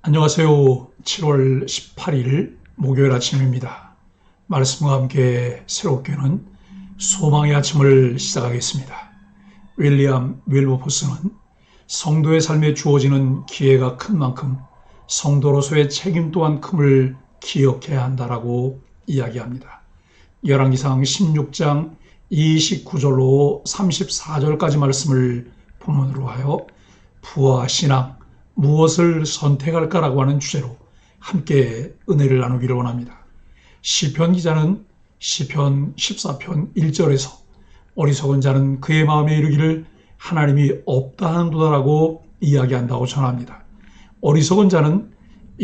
안녕하세요. 7월 18일 목요일 아침입니다. 말씀과 함께 새롭게는 소망의 아침을 시작하겠습니다. 윌리엄 윌버포스는 성도의 삶에 주어지는 기회가 큰 만큼 성도로서의 책임 또한 큼을 기억해야 한다라고 이야기합니다. 열왕기상 16장 29절로 34절까지 말씀을 본문으로 하여 부와 신앙, 무엇을 선택할까라고 하는 주제로 함께 은혜를 나누기를 원합니다. 시편 기자는 시편 14편 1절에서 어리석은 자는 그의 마음에 이르기를 하나님이 없다 하는도다라고 이야기한다고 전합니다. 어리석은 자는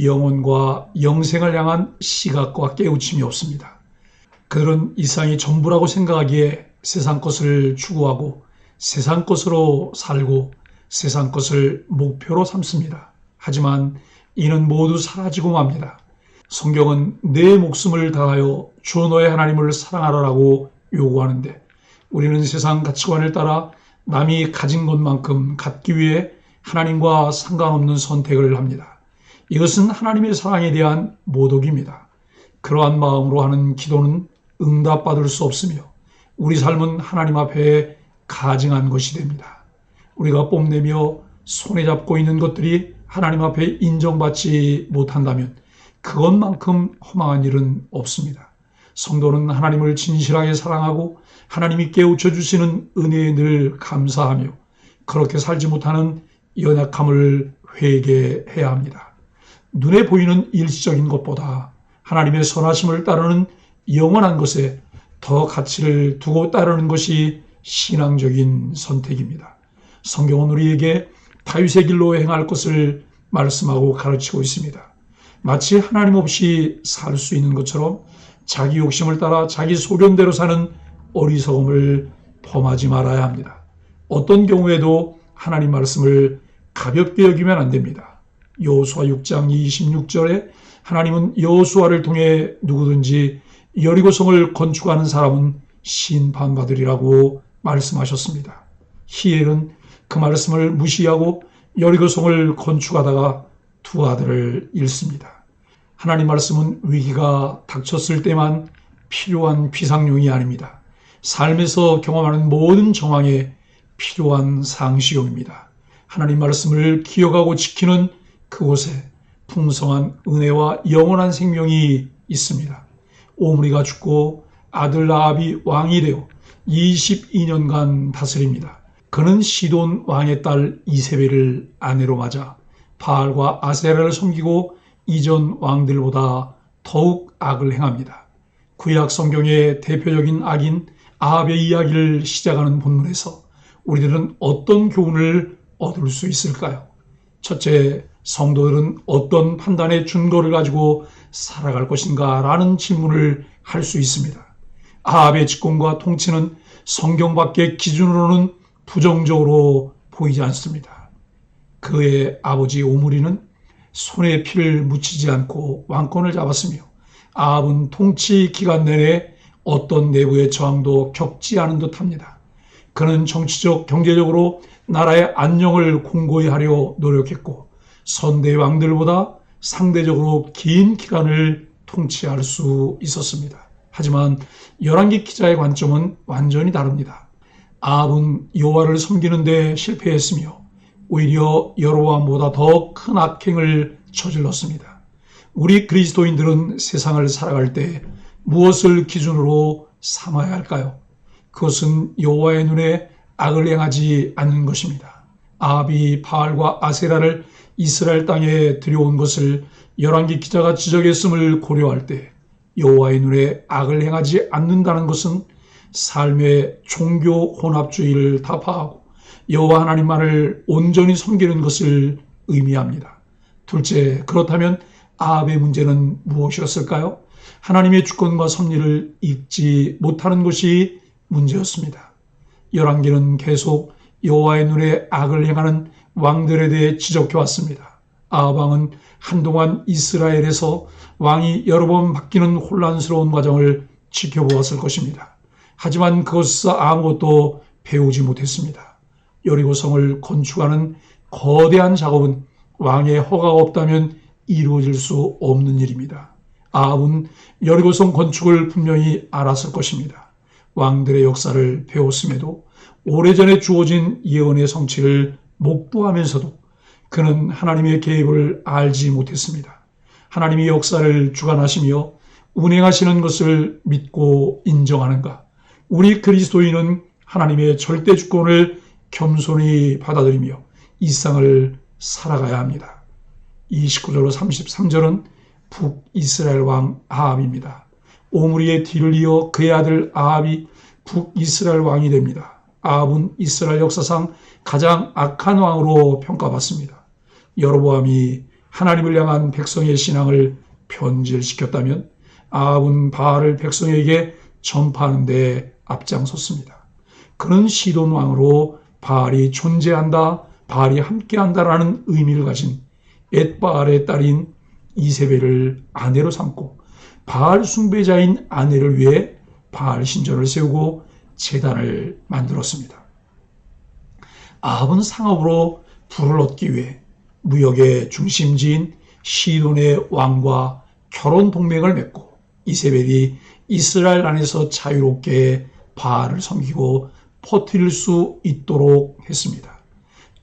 영혼과 영생을 향한 시각과 깨우침이 없습니다. 그들은 이 세상이 전부라고 생각하기에 세상 것을 추구하고 세상 것으로 살고 세상 것을 목표로 삼습니다. 하지만 이는 모두 사라지고 맙니다. 성경은 내 목숨을 다하여 주 너의 하나님을 사랑하라고 요구하는데 우리는 세상 가치관을 따라 남이 가진 것만큼 갖기 위해 하나님과 상관없는 선택을 합니다. 이것은 하나님의 사랑에 대한 모독입니다. 그러한 마음으로 하는 기도는 응답받을 수 없으며 우리 삶은 하나님 앞에 가증한 것이 됩니다. 우리가 뽐내며 손에 잡고 있는 것들이 하나님 앞에 인정받지 못한다면 그것만큼 허망한 일은 없습니다. 성도는 하나님을 진실하게 사랑하고 하나님이 깨우쳐 주시는 은혜에 늘 감사하며 그렇게 살지 못하는 연약함을 회개해야 합니다. 눈에 보이는 일시적인 것보다 하나님의 선하심을 따르는 영원한 것에 더 가치를 두고 따르는 것이 신앙적인 선택입니다. 성경은 우리에게 다윗의 길로 행할 것을 말씀하고 가르치고 있습니다. 마치 하나님 없이 살 수 있는 것처럼 자기 욕심을 따라 자기 소견대로 사는 어리석음을 범하지 말아야 합니다. 어떤 경우에도 하나님 말씀을 가볍게 여기면 안 됩니다. 여호수아 6장 26절에 하나님은 여호수아를 통해 누구든지 여리고성을 건축하는 사람은 심판받으리라고 말씀하셨습니다. 히엘은 그 말씀을 무시하고 여리고성을 건축하다가 두 아들을 잃습니다. 하나님 말씀은 위기가 닥쳤을 때만 필요한 비상용이 아닙니다. 삶에서 경험하는 모든 정황에 필요한 상시용입니다. 하나님 말씀을 기억하고 지키는 그곳에 풍성한 은혜와 영원한 생명이 있습니다. 오므리가 죽고 아들 라합이 왕이 되어 22년간 다스립니다. 그는 시돈 왕의 딸 이세벨을 아내로 맞아 바알과 아세라를 섬기고 이전 왕들보다 더욱 악을 행합니다. 구약 성경의 대표적인 악인 아합의 이야기를 시작하는 본문에서 우리들은 어떤 교훈을 얻을 수 있을까요? 첫째, 성도들은 어떤 판단의 준거를 가지고 살아갈 것인가 라는 질문을 할 수 있습니다. 아합의 집권과 통치는 성경 밖의 기준으로는 부정적으로 보이지 않습니다. 그의 아버지 오므리는 손에 피를 묻히지 않고 왕권을 잡았으며 아합은 통치 기간 내내 어떤 내부의 저항도 겪지 않은 듯합니다. 그는 정치적, 경제적으로 나라의 안녕을 공고히 하려 노력했고 선대 왕들보다 상대적으로 긴 기간을 통치할 수 있었습니다. 하지만 열왕기 기자의 관점은 완전히 다릅니다. 아합은 여호와를 섬기는 데 실패했으며 오히려 여로보암보다 더 큰 악행을 저질렀습니다. 우리 그리스도인들은 세상을 살아갈 때 무엇을 기준으로 삼아야 할까요? 그것은 여호와의 눈에 악을 행하지 않는 것입니다. 아합이 바알과 아세라를 이스라엘 땅에 들여온 것을 열왕기 기자가 지적했음을 고려할 때 여호와의 눈에 악을 행하지 않는다는 것은 삶의 종교 혼합주의를 타파하고 여호와 하나님만을 온전히 섬기는 것을 의미합니다. 둘째, 그렇다면 아합의 문제는 무엇이었을까요? 하나님의 주권과 섭리를 읽지 못하는 것이 문제였습니다. 열왕기는 계속 여호와의 눈에 악을 행하는 왕들에 대해 지적해왔습니다. 아합 왕은 한동안 이스라엘에서 왕이 여러 번 바뀌는 혼란스러운 과정을 지켜보았을 것입니다. 하지만 그것에서 아무것도 배우지 못했습니다. 여리고성을 건축하는 거대한 작업은 왕의 허가가 없다면 이루어질 수 없는 일입니다. 아합은 여리고성 건축을 분명히 알았을 것입니다. 왕들의 역사를 배웠음에도 오래전에 주어진 예언의 성취를 목도하면서도 그는 하나님의 계획을 알지 못했습니다. 하나님이 역사를 주관하시며 운행하시는 것을 믿고 인정하는가? 우리 그리스도인은 하나님의 절대 주권을 겸손히 받아들이며 이 세상을 살아가야 합니다. 29절로 33절은 북이스라엘 왕 아합입니다. 오므리의 뒤를 이어 그의 아들 아합이 북이스라엘 왕이 됩니다. 아합은 이스라엘 역사상 가장 악한 왕으로 평가받습니다. 여로보암이 하나님을 향한 백성의 신앙을 변질시켰다면 아합은 바알을 백성에게 전파하는 데 앞장섰습니다. 그는 시돈 왕으로 바알이 존재한다, 바알이 함께한다라는 의미를 가진 엣바알의 딸인 이세벨을 아내로 삼고 바알 숭배자인 아내를 위해 바알 신전을 세우고 제단을 만들었습니다. 아합은 상업으로 부를 얻기 위해 무역의 중심지인 시돈의 왕과 결혼 동맹을 맺고 이세벨이 이스라엘 안에서 자유롭게 바알을 섬기고 퍼뜨릴 수 있도록 했습니다.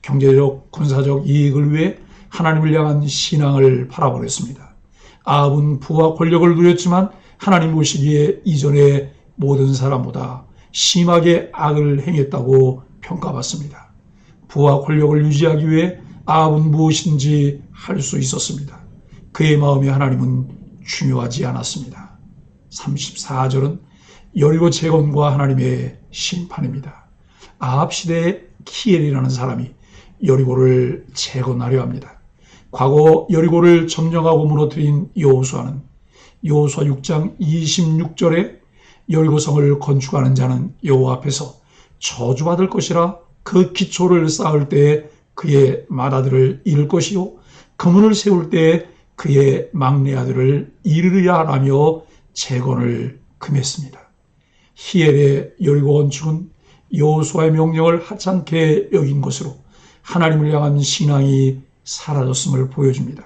경제적, 군사적 이익을 위해 하나님을 향한 신앙을 팔아버렸습니다. 아합은 부와 권력을 누렸지만 하나님 보시기에 이전의 모든 사람보다 심하게 악을 행했다고 평가받습니다. 부와 권력을 유지하기 위해 아합은 무엇인지 할 수 있었습니다. 그의 마음에 하나님은 중요하지 않았습니다. 34절은 여리고 재건과 하나님의 심판입니다. 아합 시대에 키엘이라는 사람이 여리고를 재건하려 합니다. 과거 여리고를 점령하고 무너뜨린 여호수아는 여호수아 6장 26절에 여리고성을 건축하는 자는 여호와 앞에서 저주받을 것이라 그 기초를 쌓을 때에 그의 맏아들을 잃을 것이요 그문을 세울 때에 그의 막내 아들을 잃으리라 하며 재건을 금했습니다. 히엘의 여리고 건축은 여호수아의 명령을 하찮게 여긴 것으로 하나님을 향한 신앙이 사라졌음을 보여줍니다.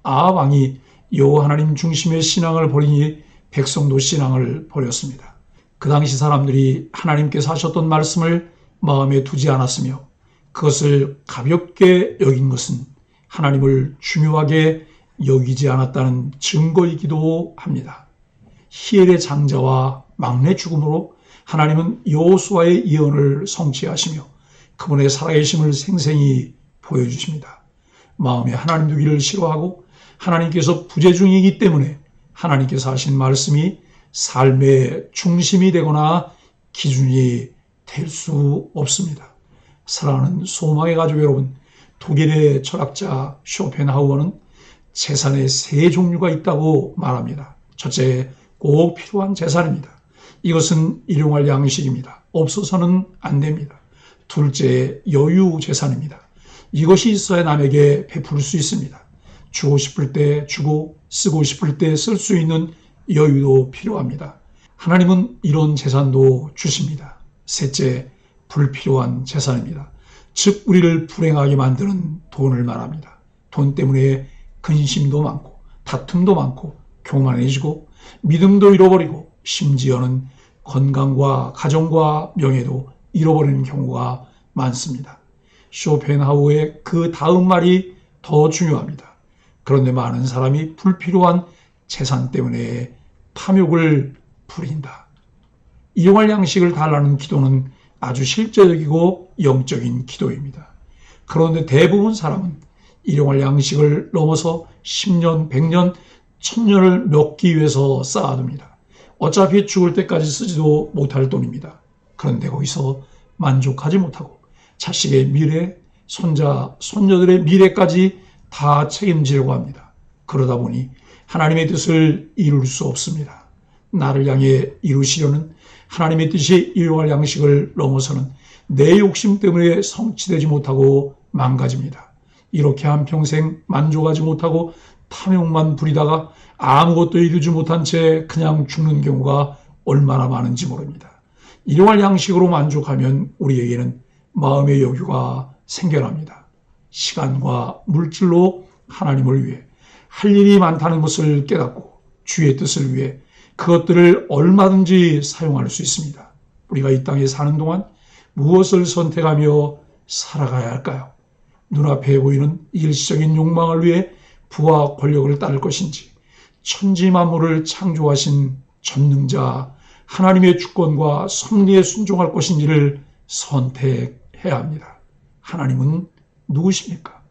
아합 왕이 여호와 하나님 중심의 신앙을 버리니 백성도 신앙을 버렸습니다. 그 당시 사람들이 하나님께서 하셨던 말씀을 마음에 두지 않았으며 그것을 가볍게 여긴 것은 하나님을 중요하게 여기지 않았다는 증거이기도 합니다. 히엘의 장자와 막내 죽음으로 하나님은 여호수아의 예언을 성취하시며 그분의 살아계심을 생생히 보여주십니다. 마음에 하나님 두기를 싫어하고 하나님께서 부재중이기 때문에 하나님께서 하신 말씀이 삶의 중심이 되거나 기준이 될 수 없습니다. 사랑하는 소망의 가족 여러분, 독일의 철학자 쇼펜하우어는 재산의 세 종류가 있다고 말합니다. 첫째, 꼭 필요한 재산입니다. 이것은 일용할 양식입니다. 없어서는 안 됩니다. 둘째, 여유 재산입니다. 이것이 있어야 남에게 베풀 수 있습니다. 주고 싶을 때 주고 쓰고 싶을 때 쓸 수 있는 여유도 필요합니다. 하나님은 이런 재산도 주십니다. 셋째, 불필요한 재산입니다. 즉 우리를 불행하게 만드는 돈을 말합니다. 돈 때문에 근심도 많고 다툼도 많고 교만해지고 믿음도 잃어버리고 심지어는 건강과 가정과 명예도 잃어버리는 경우가 많습니다. 쇼펜하우어의 그 다음 말이 더 중요합니다. 그런데 많은 사람이 불필요한 재산 때문에 탐욕을 부린다. 이용할 양식을 달라는 기도는 아주 실제적이고 영적인 기도입니다. 그런데 대부분 사람은 일용할 양식을 넘어서 10년, 100년, 1000년을 먹기 위해서 쌓아둡니다. 어차피 죽을 때까지 쓰지도 못할 돈입니다. 그런데 거기서 만족하지 못하고 자식의 미래, 손자, 손녀들의 미래까지 다 책임지려고 합니다. 그러다 보니 하나님의 뜻을 이룰 수 없습니다. 나를 향해 이루시려는 하나님의 뜻이 일용할 양식을 넘어서는 내 욕심 때문에 성취되지 못하고 망가집니다. 이렇게 한평생 만족하지 못하고 탐욕만 부리다가 아무것도 이루지 못한 채 그냥 죽는 경우가 얼마나 많은지 모릅니다. 일용할 양식으로 만족하면 우리에게는 마음의 여유가 생겨납니다. 시간과 물질로 하나님을 위해 할 일이 많다는 것을 깨닫고 주의 뜻을 위해 그것들을 얼마든지 사용할 수 있습니다. 우리가 이 땅에 사는 동안 무엇을 선택하며 살아가야 할까요? 눈앞에 보이는 일시적인 욕망을 위해 부와 권력을 따를 것인지, 천지 만물을 창조하신 전능자 하나님의 주권과 섭리에 순종할 것인지를 선택해야 합니다. 하나님은 누구십니까?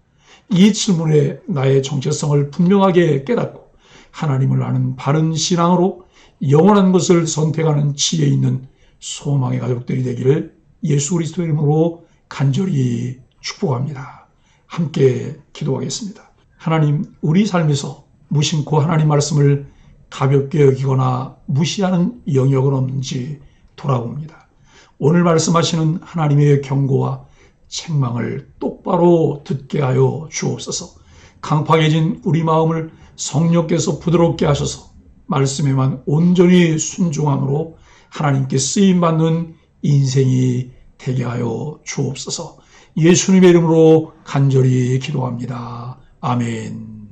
이 질문에 나의 정체성을 분명하게 깨닫고 하나님을 아는 바른 신앙으로 영원한 것을 선택하는 지혜 있는 소망의 가족들이 되기를 예수 그리스도의 이름으로 간절히 축복합니다. 함께 기도하겠습니다. 하나님, 우리 삶에서 무심코 하나님 말씀을 가볍게 여기거나 무시하는 영역은 없는지 돌아봅니다. 오늘 말씀하시는 하나님의 경고와 책망을 똑바로 듣게 하여 주옵소서. 강팍해진 우리 마음을 성령께서 부드럽게 하셔서 말씀에만 온전히 순종함으로 하나님께 쓰임받는 인생이 되게 하여 주옵소서. 예수님의 이름으로 간절히 기도합니다. 아멘.